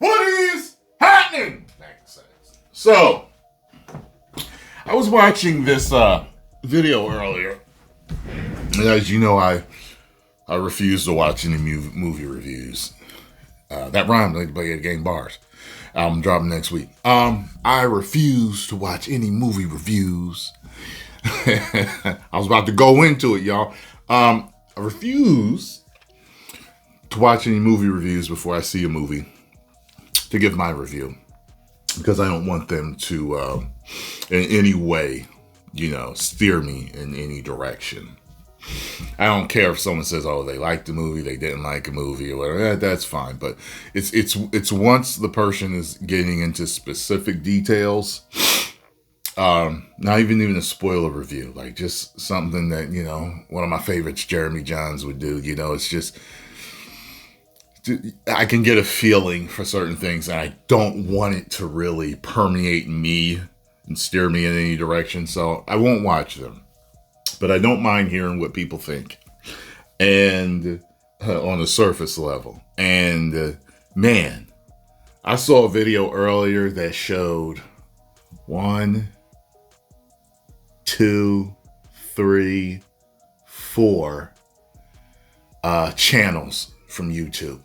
What is happening? So, I was watching this video earlier. And as you know, I refuse to watch any movie reviews. That rhymed like to play at game bars. Album dropping next week. I refuse to watch any movie reviews. I was about to go into it, y'all. I refuse to watch any movie reviews before I see a movie to give my review, because I don't want them to in any way, steer me in any direction. I don't care if someone says, "Oh, they liked the movie, they didn't like a movie," or whatever. That's fine. But it's once the person is getting into specific details, not even a spoiler review, like just something that one of my favorites, Jeremy Johns, would do. It's just I can get a feeling for certain things, and I don't want it to really permeate me and steer me in any direction. So I won't watch them. But I don't mind hearing what people think, and on a surface level. And man, I saw a video earlier that showed 1, 2, 3, 4 channels from YouTube.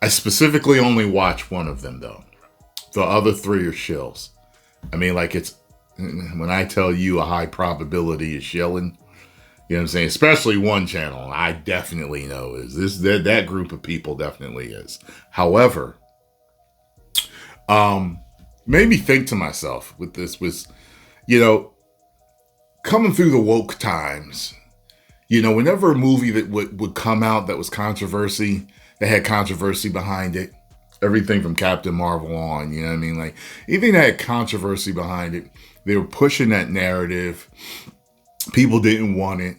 I specifically only watch one of them though. The other 3 are shills. I mean, like, it's when I tell you a high probability is shilling, you know what I'm saying? Especially one channel, I definitely know is that group of people definitely is. However, made me think to myself with this was, coming through the woke times, whenever a movie that would come out that was controversy, that had controversy behind it, everything from Captain Marvel on, you know what I mean? Like, anything that had controversy behind it, they were pushing that narrative. People didn't want it.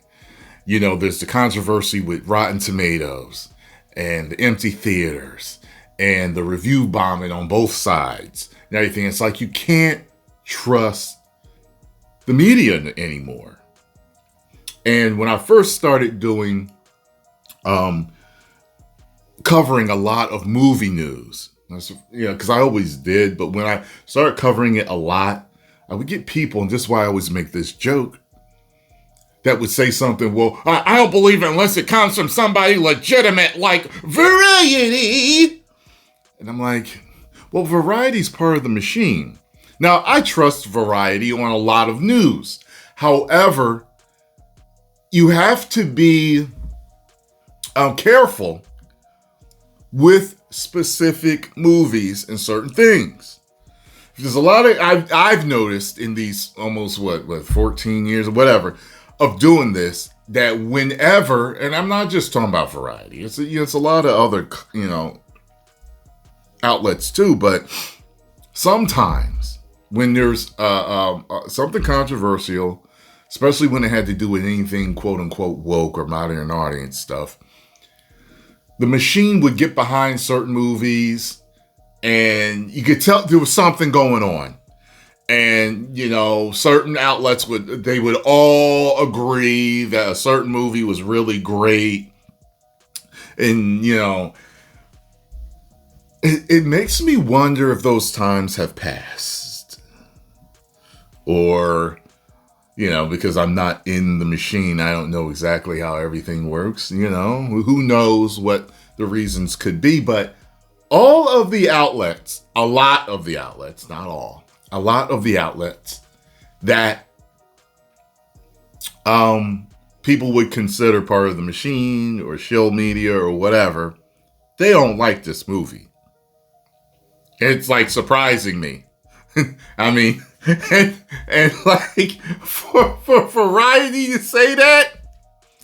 There's the controversy with Rotten Tomatoes and the empty theaters and the review bombing on both sides and everything. It's like you can't trust the media anymore. And when I first started doing, covering a lot of movie news, because I always did, but when I started covering it a lot, I would get people, and this is why I always make this joke, that would say something, well, I don't believe it unless it comes from somebody legitimate like Variety. And I'm like, well, Variety's part of the machine. Now, I trust Variety on a lot of news. However, you have to be careful with specific movies and certain things. There's a lot of, I've noticed in these almost 14 years or whatever of doing this, that whenever, and I'm not just talking about Variety, it's a lot of other, outlets too, but sometimes when there's something controversial, especially when it had to do with anything quote unquote woke or modern audience stuff, the machine would get behind certain movies, and you could tell there was something going on. And, certain outlets would all agree that a certain movie was really great. And, it makes me wonder if those times have passed. Or, because I'm not in the machine, I don't know exactly how everything works. Who knows what the reasons could be, but all of the outlets, a lot of the outlets, not all, a lot of the outlets that people would consider part of the machine or shill media or whatever, they don't like this movie. It's like surprising me. I mean, and like for Variety to say that,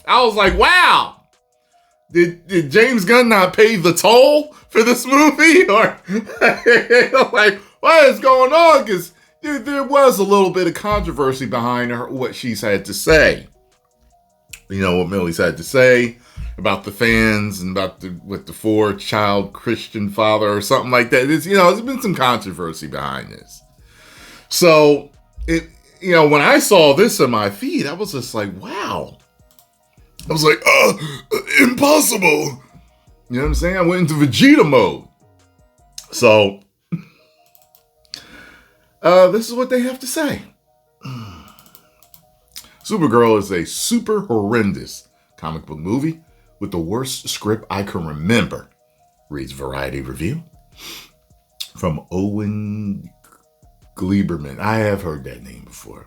I was like, wow. Did James Gunn not pay the toll for this movie? Or like, what is going on? Because there was a little bit of controversy behind what she's had to say. What Millie's had to say about the fans and about the 4-child Christian father or something like that. There's been some controversy behind this. So when I saw this in my feed, I was just like, wow. I was like, impossible. You know what I'm saying? I went into Vegeta mode. So, this is what they have to say. Supergirl is a super horrendous comic book movie with the worst script I can remember, reads Variety Review. From Owen Gleiberman. I have heard that name before.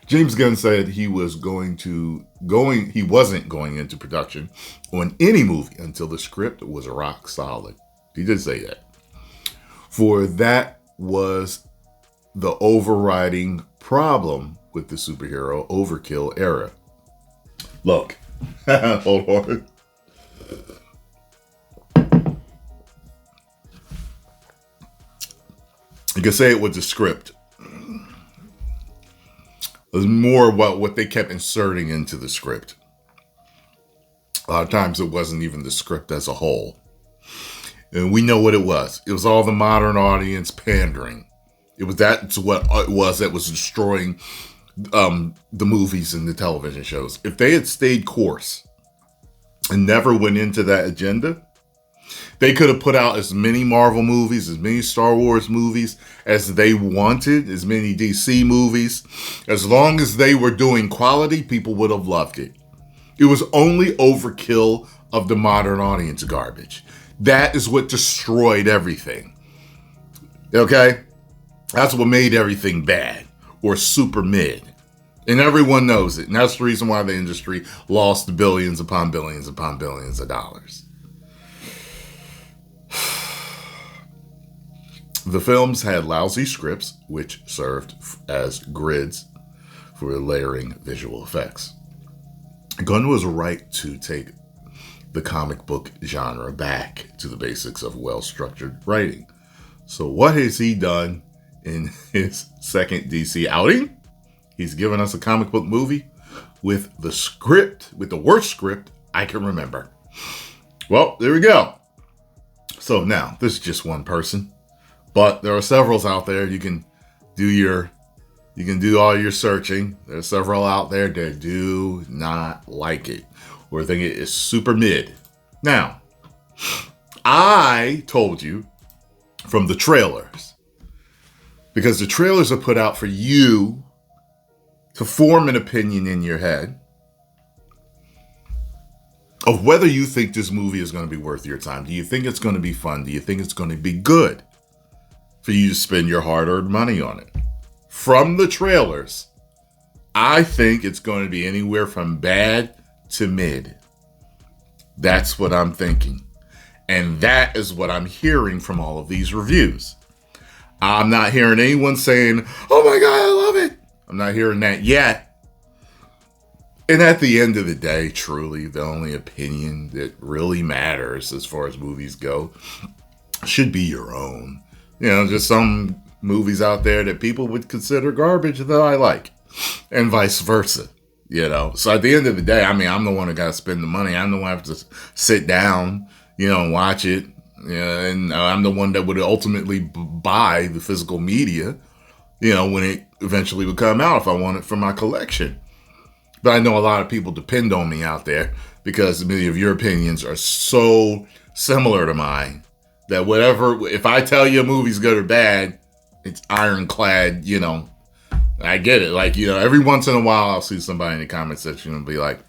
James Gunn said he wasn't going into production on any movie until the script was rock solid. He did say that. For that was the overriding problem with the superhero overkill era. Look, hold on. You can say it with the script. It was more about what they kept inserting into the script. A lot of times it wasn't even the script as a whole. And we know what it was. It was all the modern audience pandering. That's what it was that was destroying the movies and the television shows. If they had stayed course and never went into that agenda, they could have put out as many Marvel movies, as many Star Wars movies as they wanted, as many DC movies. As long as they were doing quality, people would have loved it. It was only overkill of the modern audience garbage. That is what destroyed everything. Okay? That's what made everything bad or super mid. And everyone knows it. And that's the reason why the industry lost billions upon billions upon billions of dollars. The films had lousy scripts, which served as grids for layering visual effects. Gunn was right to take the comic book genre back to the basics of well-structured writing. So what has he done in his second DC outing? He's given us a comic book movie with the worst script I can remember. Well, there we go. So now, this is just one person. But there are several out there. You can do all your searching. There are several out there that do not like it or think it is super mid. Now, I told you from the trailers, because the trailers are put out for you to form an opinion in your head of whether you think this movie is going to be worth your time. Do you think it's going to be fun? Do you think it's going to be good for you to spend your hard-earned money on it? From the trailers, I think it's going to be anywhere from bad to mid. That's what I'm thinking. And that is what I'm hearing from all of these reviews. I'm not hearing anyone saying, oh my God, I love it. I'm not hearing that yet. And at the end of the day, truly, the only opinion that really matters as far as movies go should be your own. You know, just some movies out there that people would consider garbage that I like, and vice versa. You know, so at the end of the day, I mean, I'm the one that got to spend the money. I'm the one that have to sit down, you know, and watch it. Yeah, and I'm the one that would ultimately buy the physical media, you know, when it eventually would come out if I want it for my collection. But I know a lot of people depend on me out there because many of your opinions are so similar to mine that if I tell you a movie's good or bad, it's ironclad, you know. I get it. Like, you know, every once in a while I'll see somebody in the comment section and be like,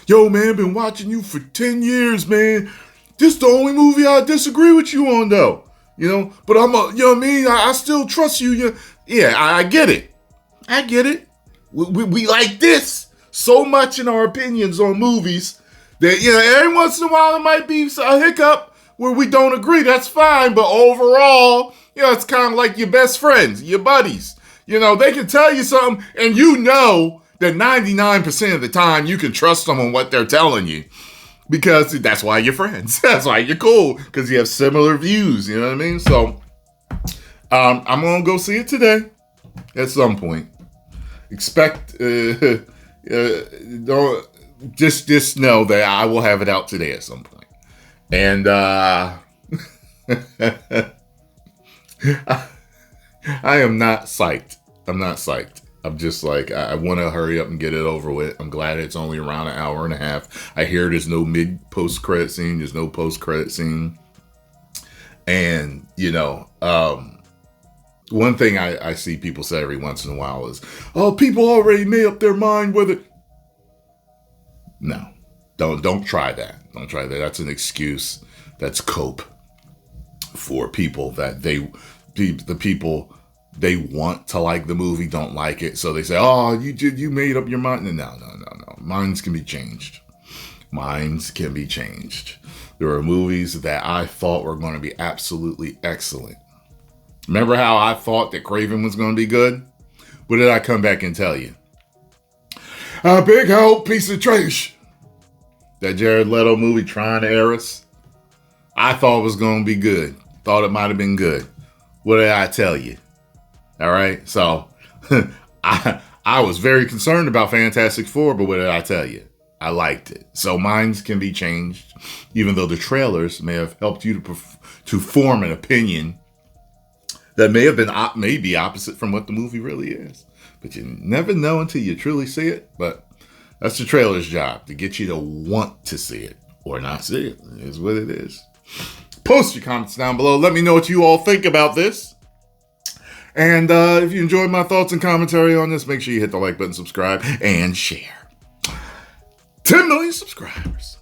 yo, man, been watching you for 10 years, man. This is the only movie I disagree with you on, though. You know, but you know what I mean? I still trust you. Yeah, I get it. I get it. We like this so much in our opinions on movies that, you know, every once in a while it might be a hiccup where we don't agree. That's fine. But overall, you know, it's kind of like your best friends, your buddies. You know, they can tell you something and you know that 99% of the time you can trust them on what they're telling you. Because that's why you're friends. That's why you're cool. Because you have similar views. You know what I mean? So, I'm going to go see it today. At some point. Expect, don't, just know that I will have it out today at some point. And, I am not psyched. I'm not psyched. I'm just like, I want to hurry up and get it over with. I'm glad it's only around an hour and a half. I hear there's no post-credit scene. There's no post-credit scene. And, one thing I see people say every once in a while is, oh, people already made up their mind whether. No, don't try that. Don't try that. That's an excuse. That's cope for people that the people they want to like the movie don't like it. So they say, oh, you made up your mind. No. Minds can be changed. Minds can be changed. There are movies that I thought were going to be absolutely excellent. Remember how I thought that Craven was going to be good? What did I come back and tell you? A big old piece of trash. That Jared Leto movie, Trying to Air Us, I thought was going to be good. Thought it might have been good. What did I tell you? All right. So I was very concerned about Fantastic Four, but what did I tell you? I liked it. So minds can be changed, even though the trailers may have helped you to form an opinion that may have been maybe opposite from what the movie really is. But you never know until you truly see it. But that's the trailer's job, to get you to want to see it or not see it. It is what it is. Post your comments down below. Let me know what you all think about this. And if you enjoyed my thoughts and commentary on this, make sure you hit the like button, subscribe, and share. 10 million subscribers.